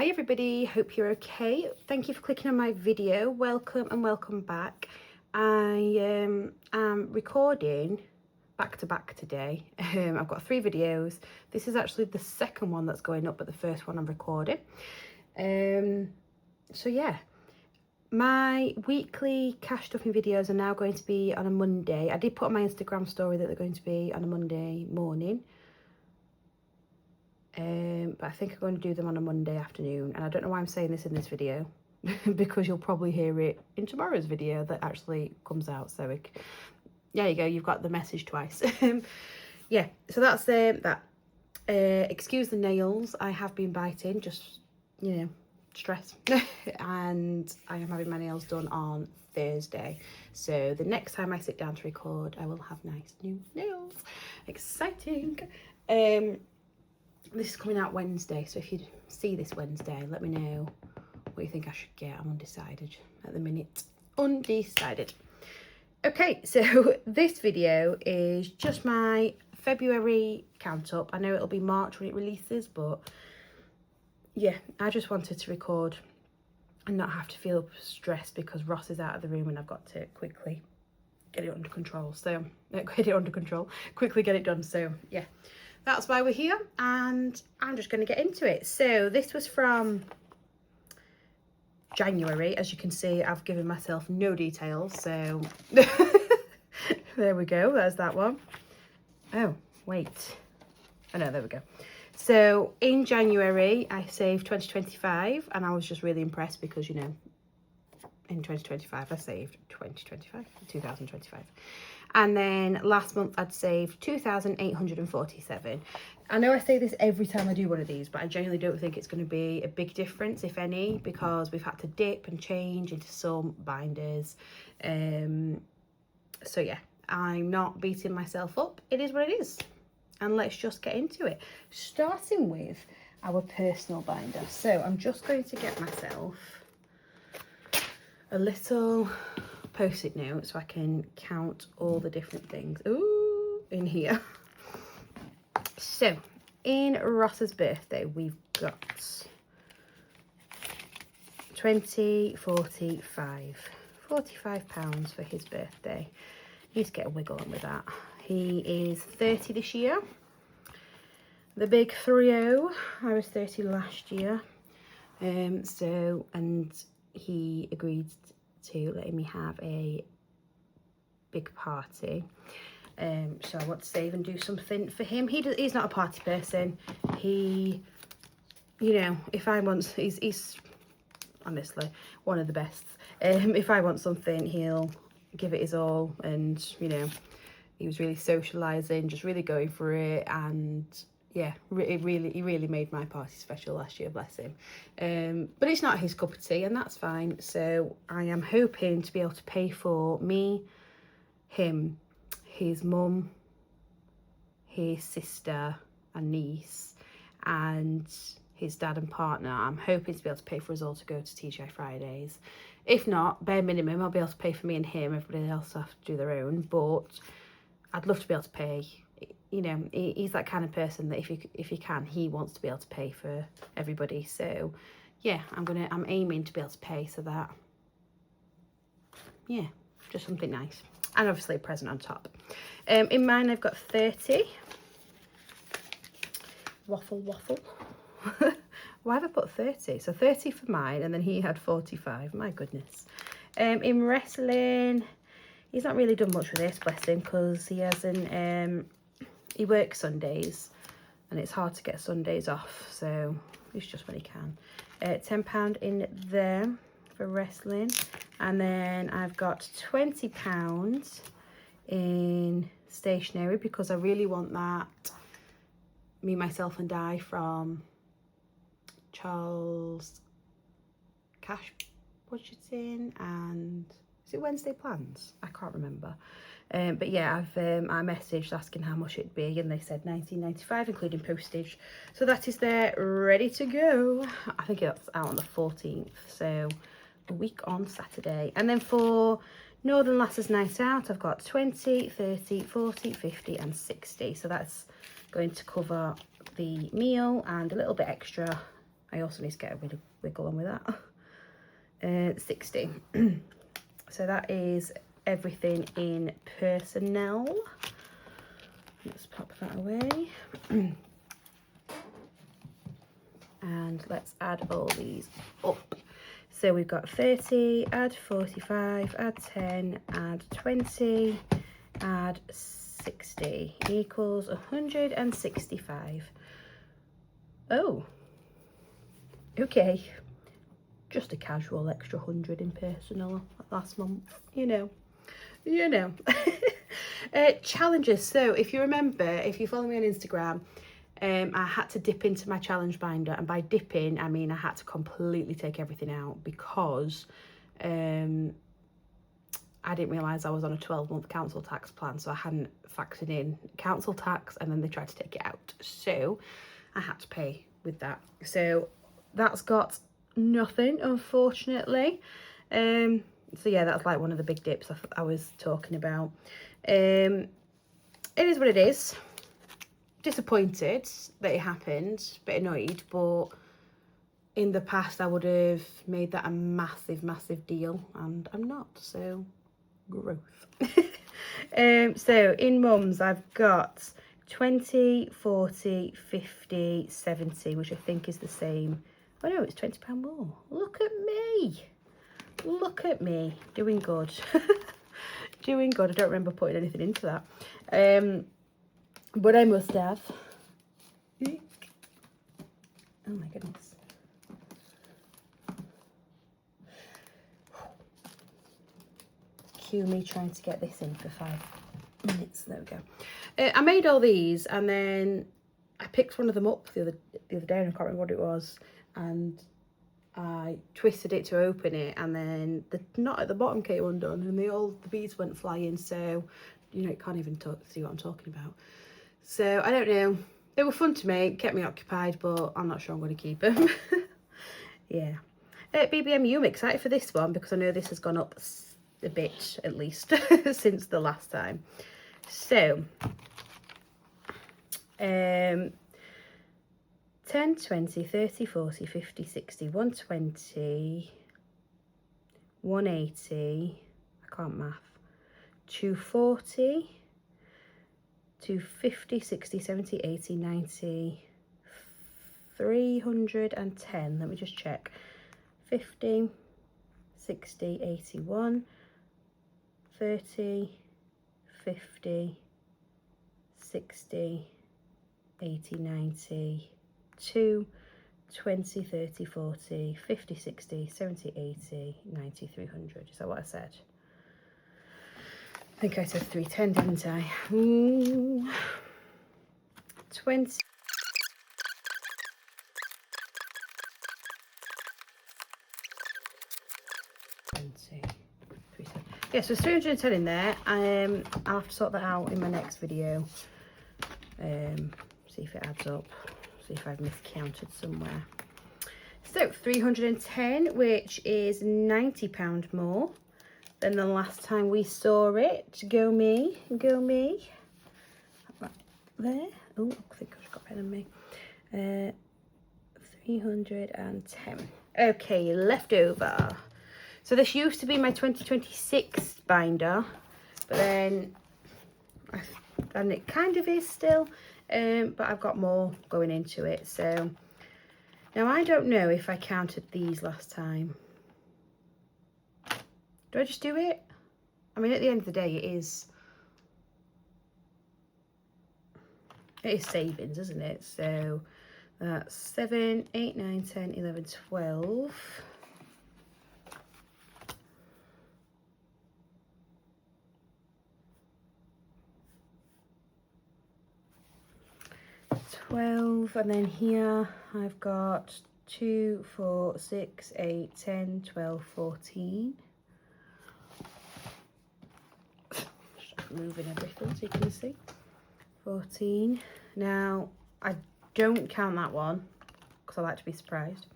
Hi everybody, hope you're okay. Thank you for clicking on my video. Welcome and welcome back. I am recording back to back today. I've got 3 videos. This is actually the second one that's going up, but the first one I'm recording. So yeah, my weekly cash stuffing videos are now going to be on a Monday. I did put on my Instagram story that they're going to be on a Monday morning. But I think I'm going to do them on a Monday afternoon, and I don't know why I'm saying this in this video because you'll probably hear it in tomorrow's video that actually comes out. So there you go, you've got the message twice. Yeah, so that's that. Excuse the nails, I have been biting, just, you know, stress. And I am having my nails done on Thursday, so the next time I sit down to record I will have nice new nails. Exciting. This is coming out Wednesday, so if you see this Wednesday, let me know what you think I should get. I'm undecided at the minute. Undecided. Okay, so this video is just my February count up. I know it'll be March when it releases, but yeah, I just wanted to record and not have to feel stressed because Ross is out of the room and I've got to quickly get it under control. So, quickly get it done. So yeah. That's why we're here, and I'm just going to get into it. So this was from January. As you can see, I've given myself no details, so there we go. There's that one. Oh, wait. Oh no, there we go. So in January, I saved 2025, and I was just really impressed because, you know, in 2025, I saved 2025. And then last month I'd saved 2,847. I know I say this every time I do one of these, but I genuinely don't think it's going to be a big difference, if any, because we've had to dip and change into some binders. So yeah, I'm not beating myself up. It is what it is. And let's just get into it. Starting with our personal binder. So I'm just going to get myself a little post-it note so I can count all the different things in here. So in Ross's birthday we've got 45 pounds for his birthday. He needs to get a wiggle on with that. He is 30 this year, the big 3-0. I was 30 last year, and he agreed to letting me have a big party. So I want to save and do something for him. He's not a party person. He, you know, if I want, he's honestly one of the best. If I want something, he'll give it his all, and you know, he was really socialising, just really going for it, and yeah, he really made my party special last year, bless him. But it's not his cup of tea, and that's fine. So I am hoping to be able to pay for me, him, his mum, his sister and niece, and his dad and partner. I'm hoping to be able to pay for us all to go to TGI Fridays. If not, bare minimum, I'll be able to pay for me and him. Everybody else will have to do their own, but I'd love to be able to pay. You know, he's that kind of person that if he can, he wants to be able to pay for everybody. So yeah, I'm aiming to be able to pay so that, yeah, just something nice, and obviously a present on top. In mine I've got 30. Waffle. Why have I put 30? So 30 for mine, and then he had 45. My goodness. In wrestling, he's not really done much with this, bless him, because he hasn't. He works Sundays, and it's hard to get Sundays off, so it's just when he can. £10 in there for wrestling, and then I've got £20 in stationery because I really want that Me, Myself and I from Charles Cash Budgeting, and is it Wednesday Plans? I can't remember. But yeah, I messaged asking how much it'd be, and they said £19.95 including postage. So that is there, ready to go. I think it's out on the 14th, so a week on Saturday. And then for Northern Lasses Night Out, I've got 20, 30, 40, 50 and 60. So that's going to cover the meal and a little bit extra I also need to get a bit of wiggle on with that. 60. So that is everything in personnel. Let's pop that away. And let's add all these up. So we've got 30, add 45, add 10, add 20, add 60 equals 165. Oh, okay. Just a casual extra 100 in personal last month, you know. Challenges. So if you remember, if you follow me on Instagram, I had to dip into my challenge binder, and by dipping I mean I had to completely take everything out because I didn't realise I was on a 12-month council tax plan, so I hadn't factored in council tax, and then they tried to take it out, so I had to pay with that. So that's got nothing, unfortunately. So yeah, that's like one of the big dips I was talking about. It is what it is. Disappointed that it happened, a bit annoyed, but in the past I would have made that a massive deal, and I'm not, so growth. So in mums I've got 20, 40, 50, 70, which I think is the same. Oh no, it's £20 more. Look at me doing good. Doing good. I don't remember putting anything into that, but I must have. Oh my goodness. Cue me trying to get this in for 5 minutes. There we go. I made all these, and then I picked one of them up the other day, and I can't remember what it was, and I twisted it to open it, and then the knot at the bottom came undone, and the beads went flying. So you know, you can't even see what I'm talking about. So I don't know. They were fun to make, kept me occupied, but I'm not sure I'm going to keep them. Yeah. BBMU, I'm excited for this one because I know this has gone up a bit at least since the last time. So 10, 20, 30, 40, 50, 60, 120, 180, I can't math, 240, 250, 60, 70, 80, 90, 310, let me just check, 50, 60, 81, 30, 50, 60, 80, 90, 2, 20, 30, 40, 50, 60, 70, 80, 90, 300. Is that what I said? I think I said 310, didn't I? 20. Yeah, so 310 in there. I'll have to sort that out in my next video. See if it adds up. See if I've miscounted somewhere. So 310, which is £90 more than the last time we saw it. Go me, go me. Right there. Oh, I think I've got a pen on me. 310. Okay, leftover. So this used to be my 2026 binder, but then, and it kind of is still, but I've got more going into it. So now I don't know if I counted these last time. Do I just do it? I mean, at the end of the day, it is savings, isn't it? So that's 7, 8, 9, 10, 11, 12. 12, and then here I've got 2, 4, 6, 8, 10, 12, 14. Just moving everything so you can see. 14. Now I don't count that one because I like to be surprised.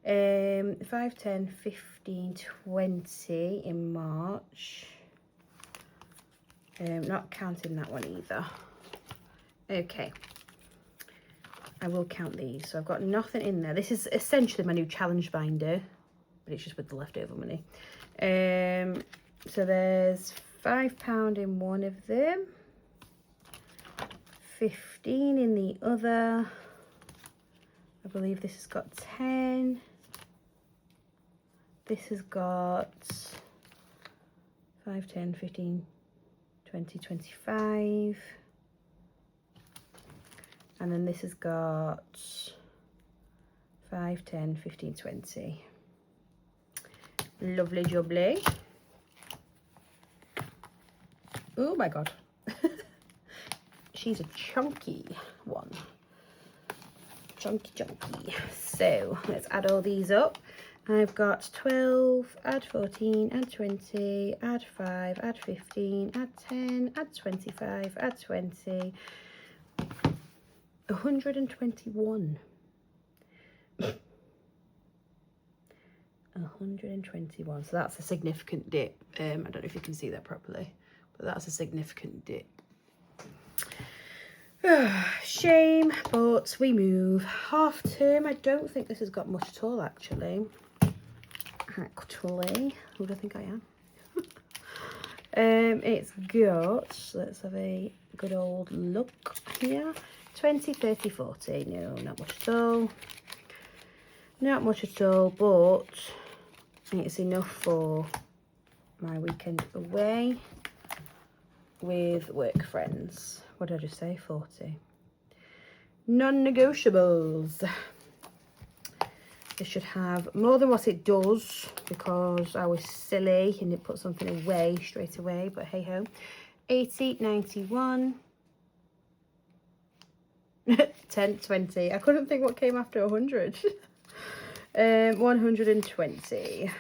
5, 10, 15, 20 in March. Not counting that one either. Okay. I will count these. So I've got nothing in there. This is essentially my new challenge binder, but it's just with the leftover money. So there's £5 in one of them, 15 in the other. I believe this has got 10. This has got 5, 10, 15, 20, 25. And then this has got 5, 10, 15, 20. Lovely jubbly. Oh my God. She's a chunky one. Chunky. So let's add all these up. I've got 12, add 14, add 20, add 5, add 15, add 10, add 25, add 20. 121. 121. So that's a significant dip. I don't know if you can see that properly, but that's a significant dip. Shame, but we move. Half term. I don't think this has got much at all, actually. Who do I think I am? It's got, let's have a good old look here. 20, 30, 40. No, not much at all. Not much at all, but it's enough for my weekend away with work friends. What did I just say? 40. Non-negotiables. It should have more than what it does because I was silly and it put something away straight away, but hey ho. 80, 91, 10, 20. I couldn't think what came after 100. 120.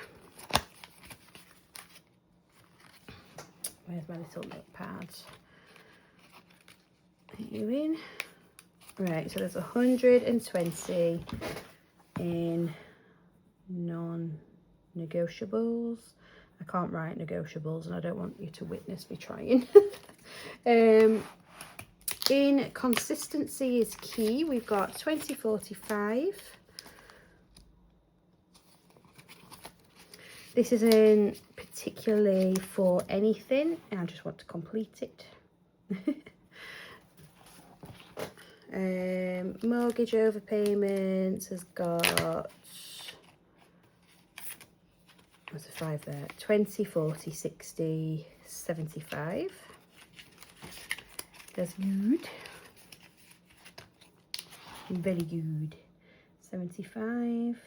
Where's my little notepad? Are you in? Right, so there's 120 in non-negotiables. I can't write negotiables and I don't want you to witness me trying. In consistency is key. We've got 20, 45. This isn't particularly for anything. I just want to complete it. Mortgage overpayments has got, what's the 5 there? 20, 40, 60, 75. That's good. Very good. 75.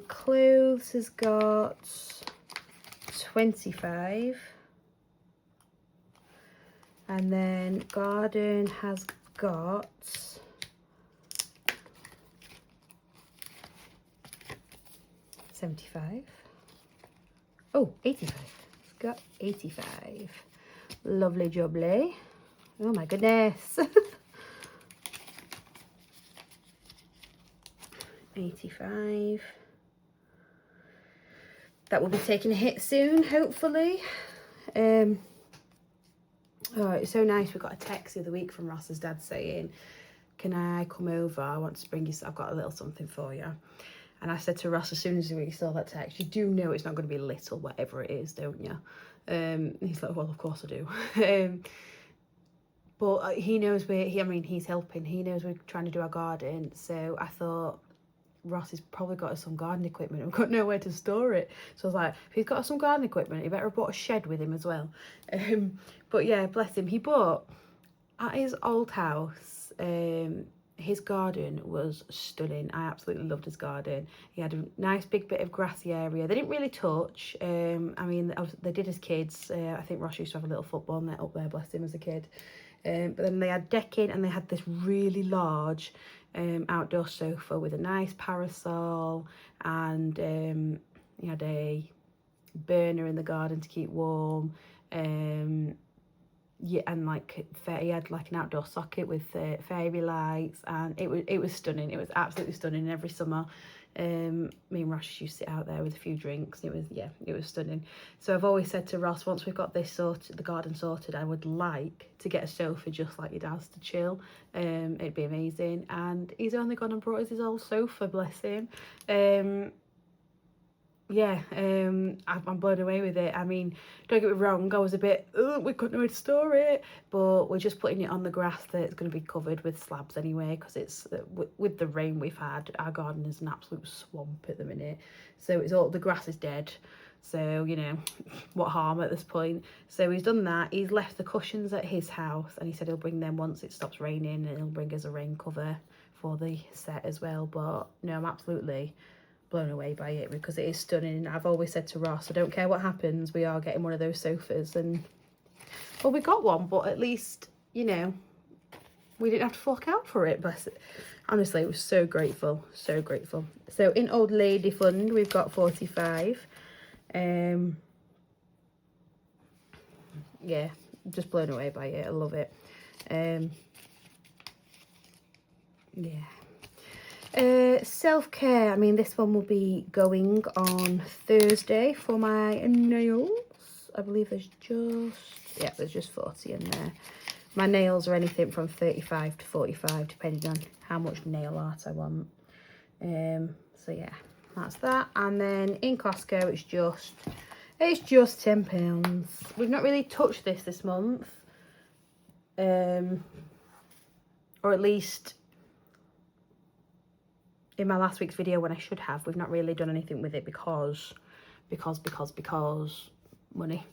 Clothes has got 25. And then garden has got 75. Oh, 85. It's got 85. Lovely jubbly. Oh my goodness. 85. That will be taking a hit soon, hopefully. Oh, it's so nice. We got a text the other week from Ross's dad saying, can I come over? I want to bring you, I've got a little something for you. And I said to Ross, as soon as we saw that text, you do know it's not going to be little, whatever it is, don't you? He's like, well, of course I do. But he knows he's helping. He knows we're trying to do our garden. So I thought, Ross has probably got some garden equipment. We've got nowhere to store it. So I was like, if he's got some garden equipment, he better have brought a shed with him as well. But yeah, bless him. He bought, at his old house, his garden was stunning. I absolutely loved his garden. He had a nice big bit of grassy area. They didn't really touch. I mean, they did as kids. I think Ross used to have a little football net up there, bless him, as a kid. But then they had decking and they had this really large outdoor sofa with a nice parasol, and he had a burner in the garden to keep warm. Yeah, and like he had like an outdoor socket with fairy lights, and it was stunning. It was absolutely stunning. Every summer Me and Ross used to sit out there with a few drinks. It was, yeah, it was stunning. So I've always said to Ross, once we've got this sorted, the garden sorted, I would like to get a sofa just like your dad's to chill. It'd be amazing. And he's only gone and brought us his old sofa, bless him. Yeah, I'm blown away with it. I mean, don't get me wrong, I was a bit, we couldn't know where to store it, but we're just putting it on the grass that's going to be covered with slabs anyway, because it's, with the rain we've had, our garden is an absolute swamp at the minute, so it's all, the grass is dead, so, you know, what harm at this point. So he's done that. He's left the cushions at his house, and he said he'll bring them once it stops raining, and he'll bring us a rain cover for the set as well. But no, I'm absolutely blown away by it because it is stunning. I've always said to Ross, I don't care what happens, we are getting one of those sofas. And well, we got one, but at least, you know, we didn't have to fork out for it. But honestly, it was so grateful, so grateful. So in Old Lady Fund, we've got 45. Yeah, just blown away by it. I love it. Yeah. Self-care, I mean, this one will be going on Thursday for my nails. I believe there's just 40 in there. My nails are anything from 35 to 45 depending on how much nail art I want. So yeah, that's that. And then in Costco, it's just £10. We've not really touched this month, or at least in my last week's video when I should have, we've not really done anything with it because money.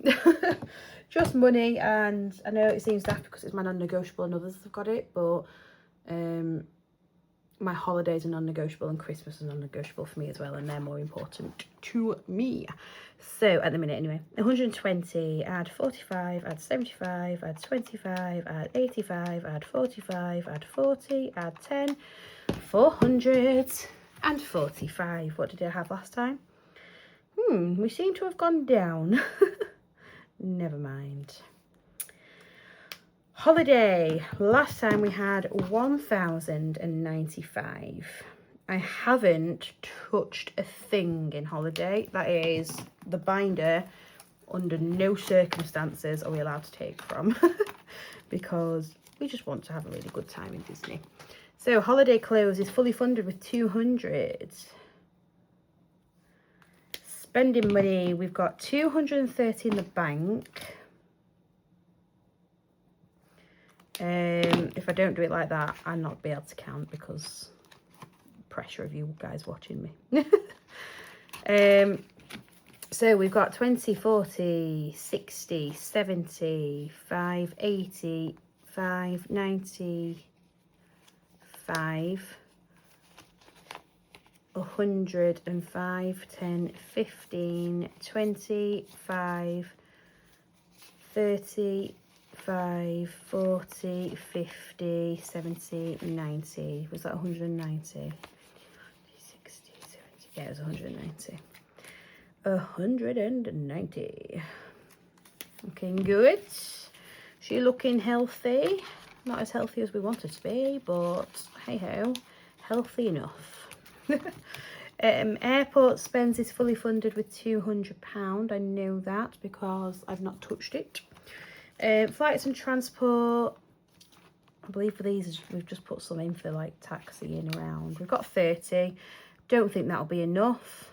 Just money. And I know it seems daft because it's my non-negotiable and others have got it, but my holidays are non-negotiable and Christmas is non-negotiable for me as well, and they're more important to me. So at the minute anyway, 120, add 45, add 75, add 25, add 85, add 45, add 40, add 10, 445. What did I have last time? We seem to have gone down. Never mind. Holiday. Last time we had 1,095. I haven't touched a thing in holiday. That is the binder. Under no circumstances are we allowed to take from because we just want to have a really good time in Disney. So holiday clothes is fully funded with 200. Spending money, we've got 230 in the bank. If I don't do it like that, I'll not be able to count because pressure of you guys watching me. So we've got 20, 40, 60, 70, 5, 80, 5, 90, 5, 105, 10, 15, 20, 5, 30, 5, 40, 50, 70, 90. Was that 190? 60, 70. Yeah, it was 190. 190. Looking good. She looking healthy. Not as healthy as we want her to be, but hey ho, healthy enough. Airport spends is fully funded with £200. I know that because I've not touched it. Flights and transport, I believe for these we've just put some in for like taxi and around. We've got 30. Don't think that'll be enough,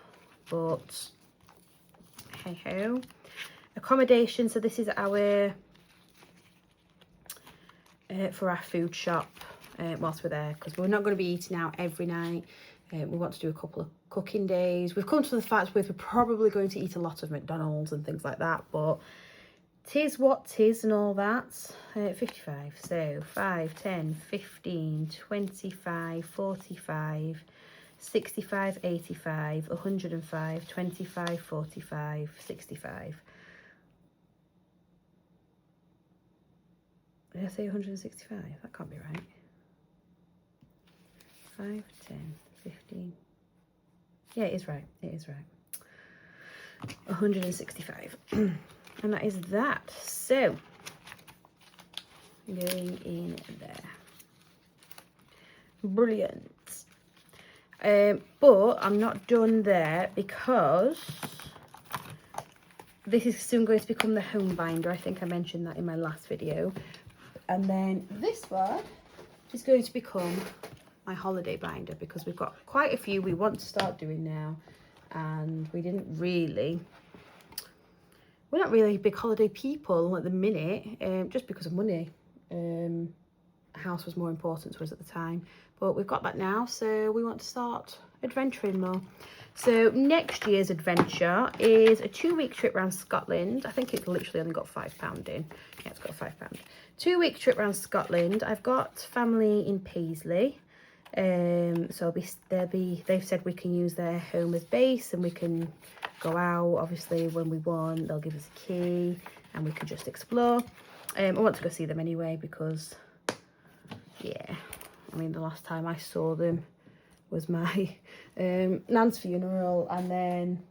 but hey ho. Accommodation, so this is our for our food shop whilst we're there, because we're not going to be eating out every night. We want to do a couple of cooking days. We've come to the fact where we're probably going to eat a lot of McDonald's and things like that, but tis what tis and all that. 55, so 5, 10, 15, 25, 45, 65, 85, 105, 25, 45, 65. Did I say 165? That can't be right. 5, 10, 15. Yeah, it is right. It is right. 165. And that is that. So, going in there. Brilliant. But I'm not done there because this is soon going to become the home binder. I think I mentioned that in my last video. And then this one is going to become my holiday binder, because we've got quite a few we want to start doing now, and we're not really big holiday people at the minute, just because of money. House was more important to us at the time, but we've got that now, so we want to start adventuring more. So next year's adventure is a 2-week trip around Scotland. I think it's literally only got £5 in. Yeah, it's got £5. 2-week trip around Scotland. I've got family in Paisley, so they've said we can use their home as base, and we can go out obviously when we want. They'll give us a key and we can just explore. I want to go see them anyway, because yeah, I mean, the last time I saw them was my nan's funeral, and then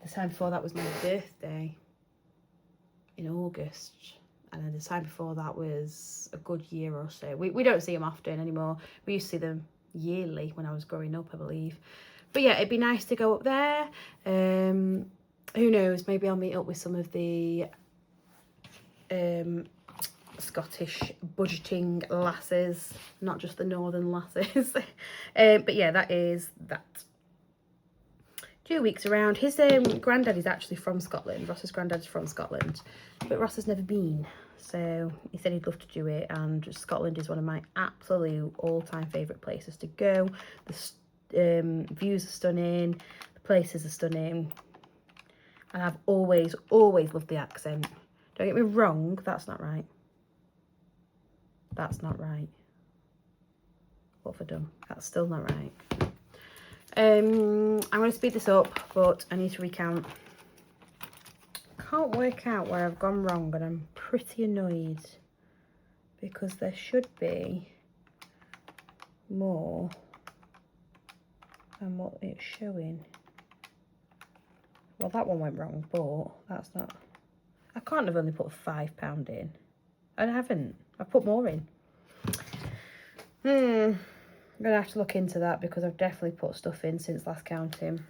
the time before that was my birthday in August, and then the time before that was a good year or so. We don't see them often anymore. We used to see them yearly when I was growing up, I believe. But yeah, it'd be nice to go up there. Who knows, maybe I'll meet up with some of the Scottish budgeting lasses, not just the northern lasses. But yeah, that is that. 2 weeks around. His granddad is actually from Scotland. Ross's granddad is from Scotland, but Ross has never been, so he said he'd love to do it. And Scotland is one of my absolute all-time favourite places to go. The views are stunning, the places are stunning, and I've always loved the accent. Don't get me wrong, that's not right. That's not right. What have I done? That's still not right. I'm going to speed this up, but I need to recount. Can't work out where I've gone wrong, and I'm pretty annoyed, because there should be more than what it's showing. Well, that one went wrong, but that's not... I can't have only put £5 in. I haven't. I've put more in. I'm going to have to look into that, because I've definitely put stuff in since last counting.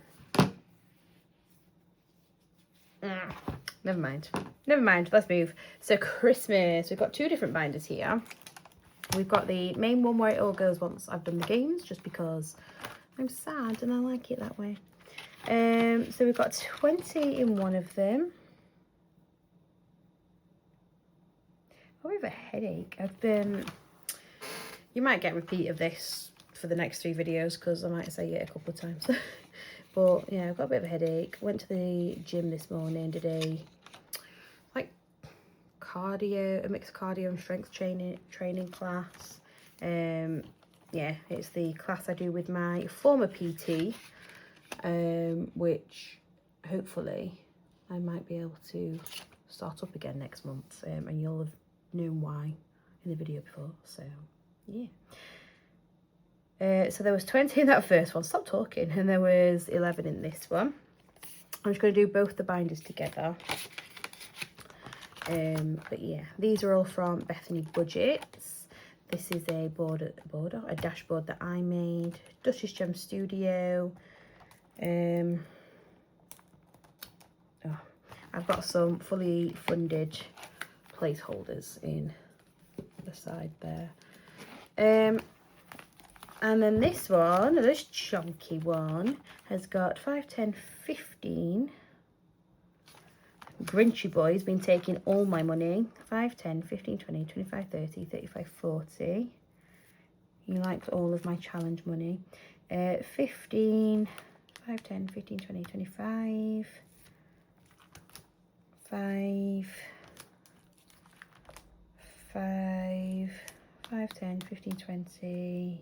Never mind. Never mind. Let's move. So Christmas. We've got 2 different binders here. We've got the main one where it all goes once I've done the games, just because I'm sad and I like it that way. So we've got 20 in one of them. I have a headache. You might get a repeat of this for the next 3 videos, because I might say it a couple of times. But yeah, I've got a bit of a headache. Went to the gym this morning, did a mixed cardio and strength training class. Yeah, it's the class I do with my former PT, which hopefully I might be able to start up again next month, and you'll have known why in the video before. So yeah, so there was 20 in that first one. Stop talking. And there was 11 in this one. I'm just going to do both the binders together. But yeah, these are all from Bethany Budgets. This is a dashboard that I made. Duchess Gem Studio. I've got some fully funded placeholders in the side there. And then this chunky one, has got 5, 10, 15. Grinchy boy's been taking all my money. 5, 10, 15, 20, 25, 30, 35, 40. He likes all of my challenge money. 15, 5, 10, 15, 20, 25. 5, 5, 5, 10, 15, 20.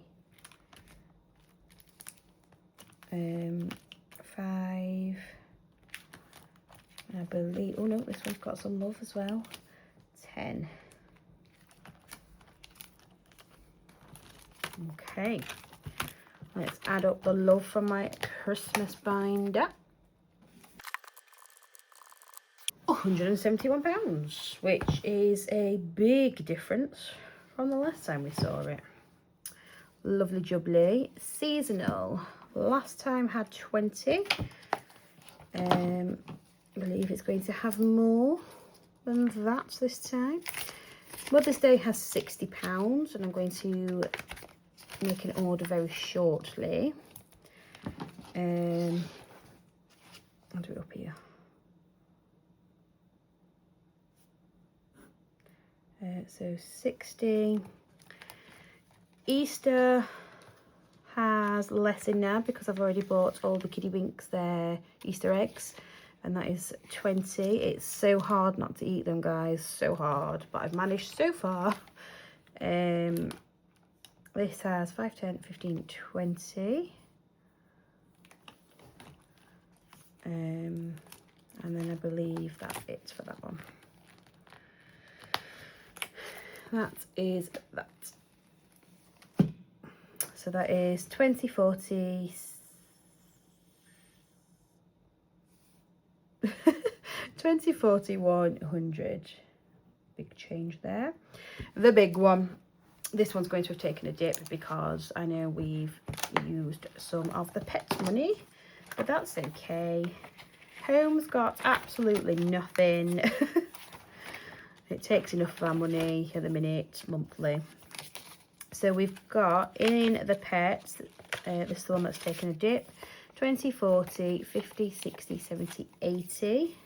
5. I believe, oh no, this one's got some love as well. 10. Okay, let's add up the love from my Christmas binder. £171, which is a big difference from the last time we saw it. Lovely jubbly. Seasonal. Last time had 20. I believe it's going to have more than that this time. Mother's Day has £60, and I'm going to make an order very shortly. I'll do it up here. So 60. Easter has less in now because I've already bought all the Kiddie Winks their Easter eggs, and that is 20. It's so hard not to eat them, guys, so hard, but I've managed so far. This has 5, 10, 15, 20. And then I believe that's it for that one. That is that. So that is 20, 40, 20, 40, 100. Big change there. The big one. This one's going to have taken a dip because I know we've used some of the pet money, but that's okay. Home's got absolutely nothing. It takes enough of our money at the minute, monthly. So we've got in the pets, this is the one that's taken a dip, 20, 40, 50, 60, 70, 80.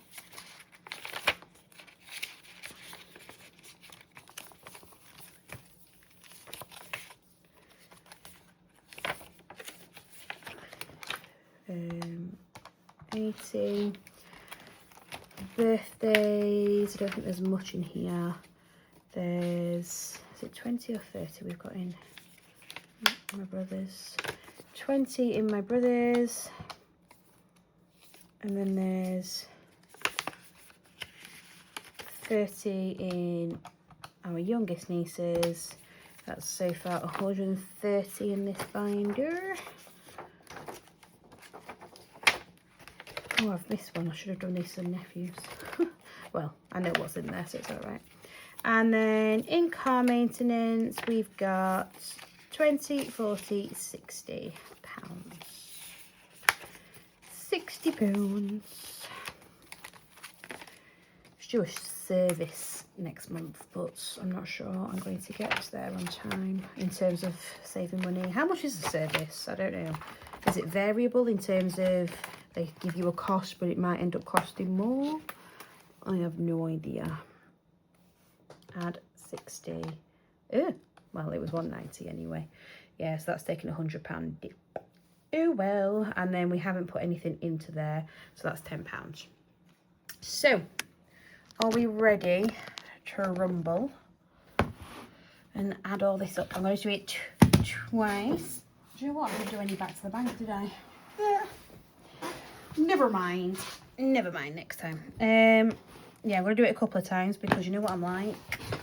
Birthdays, I don't think there's much in here. There's, is it 20 or 30 we've got in my brother's? 20 in my brother's, and then there's 30 in our youngest nieces. That's so far 130 in this binder. Oh, I've missed one. I should have done nieces and nephews. Well, I know what's in there, so it's all right. And then in car maintenance, we've got 20, 40, 60 pounds. 60 pounds. It's due a service next month, but I'm not sure I'm going to get there on time in terms of saving money. How much is the service? I don't know. Is it variable in terms of they give you a cost, but it might end up costing more? I have no idea. Add 60. Well, it was 190 anyway. Yeah, so that's taking £100 dip. Oh well. And then we haven't put anything into there, so that's £10. So, are we ready to rumble and add all this up? I'm going to do it twice. Do you know what? I didn't do any back to the bank, did I? Never mind. Never mind next time. Yeah, I'm going to do it a couple of times because you know what I'm like.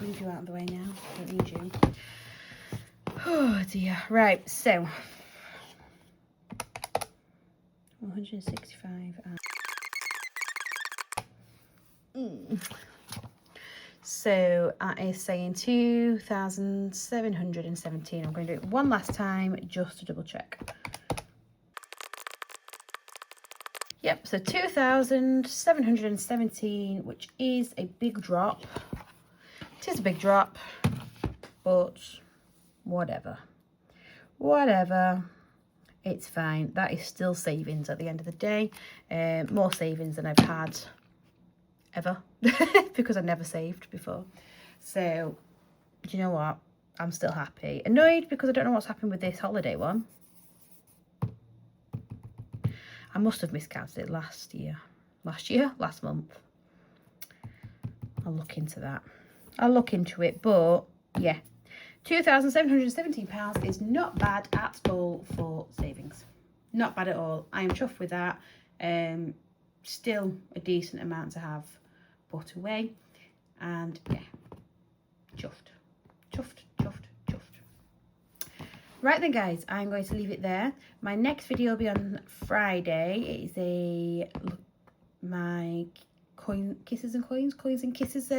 Move you out of the way now. Don't need you. Oh dear. Right, so 165. So that is saying 2,717. I'm going to do it one last time just to double check. Yep, so 2,717, which is a big drop. It is a big drop, but whatever. Whatever. It's fine. That is still savings at the end of the day. More savings than I've had ever because I've never saved before. So, do you know what? I'm still happy. Annoyed because I don't know what's happened with this holiday one. I must have miscounted it last month. I'll look into that. I'll look into it, but yeah, £2,717 is not bad at all for savings. Not bad at all. I am chuffed with that. Still a decent amount to have put away, and yeah, chuffed. Right then, guys, I'm going to leave it there. My next video will be on Friday. It is my coins and kisses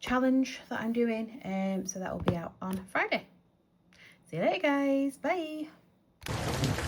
challenge that I'm doing. So that will be out on Friday. See you later, guys. Bye.